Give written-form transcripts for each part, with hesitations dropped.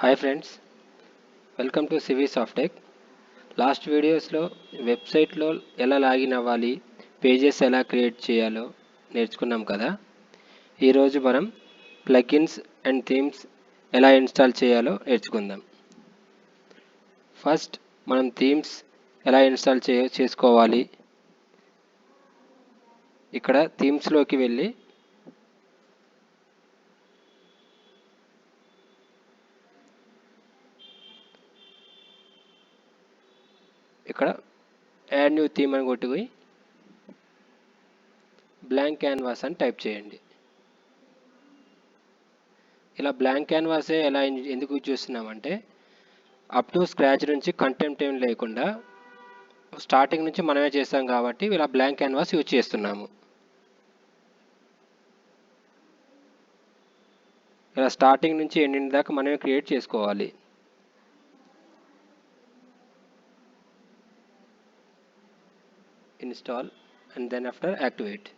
Hi friends, welcome to CV Softech. Last వీడియోస్లో వెబ్సైట్లో ఎలా లాగిన్ అవ్వాలి, పేజెస్ ఎలా క్రియేట్ చేయాలో నేర్చుకున్నాం కదా. ఈరోజు మనం ప్లగిన్స్ అండ్ థీమ్స్ ఎలా ఇన్స్టాల్ చేయాలో నేర్చుకుందాం. ఫస్ట్ మనం థీమ్స్ ఎలా ఇన్స్టాల్ చేసుకోవాలి. ఇక్కడ థీమ్స్లోకి వెళ్ళి ఇక్కడ యాడ్ న్యూ థీమ్ అని కొట్టుకుని బ్లాంక్ క్యాన్వాస్ అని టైప్ చేయండి. ఇలా బ్లాంక్ క్యాన్వాసే ఎలా ఎందుకు యూజ్ చేస్తున్నామంటే అప్ టు స్క్రాచ్ నుంచి కంటెంట్ ఏం లేకుండా స్టార్టింగ్ నుంచి మనమే చేస్తాం కాబట్టి ఇలా బ్లాంక్ క్యాన్వాస్ యూజ్ చేస్తున్నాము. ఇలా స్టార్టింగ్ నుంచి ఎండింగ్ దాకా మనమే క్రియేట్ చేసుకోవాలి. Install and then after activate.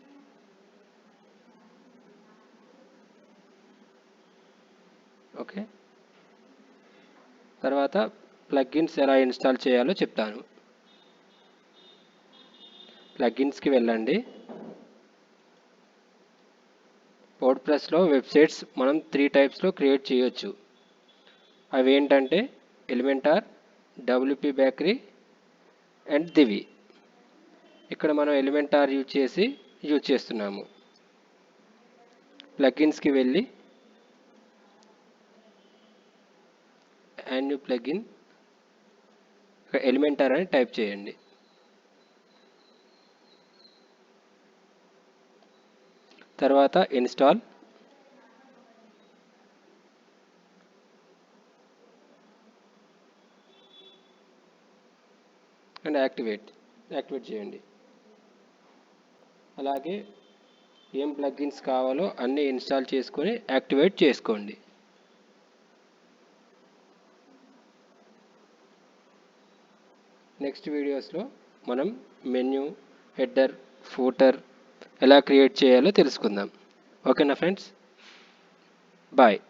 Okay, తర్వాత ప్లగిన్స్ ఎలా ఇన్స్టాల్ చేయాలో చెప్తాను. ప్లగిన్స్కి వెళ్ళండి. వర్డ్ప్రెస్లో వెబ్సైట్స్ మనం 3 టైప్స్లో క్రియేట్ చేయొచ్చు. అవి ఏంటంటే ఎలిమెంటార్, డబ్ల్యూపీ బేకరీ అండ్ దివి. ఇక్కడ మనం ఎలిమెంటార్ యూజ్ చేస్తున్నాము. ప్లగిన్స్కి వెళ్ళి యాడ్ న్యూ ప్లగిన్, ఎలిమెంటార్ అని టైప్ చేయండి. తర్వాత ఇన్స్టాల్ అండ్ యాక్టివేట్ చేయండి. అలాగే ఏం ప్లగిన్స్ కావాలో అన్నీ ఇన్స్టాల్ చేసుకొని యాక్టివేట్ చేసుకోండి. నెక్స్ట్ వీడియోస్లో మనం మెన్యూ, హెడర్, ఫూటర్ ఎలా క్రియేట్ చేయాలో తెలుసుకుందాం. ఓకేనా ఫ్రెండ్స్, బాయ్.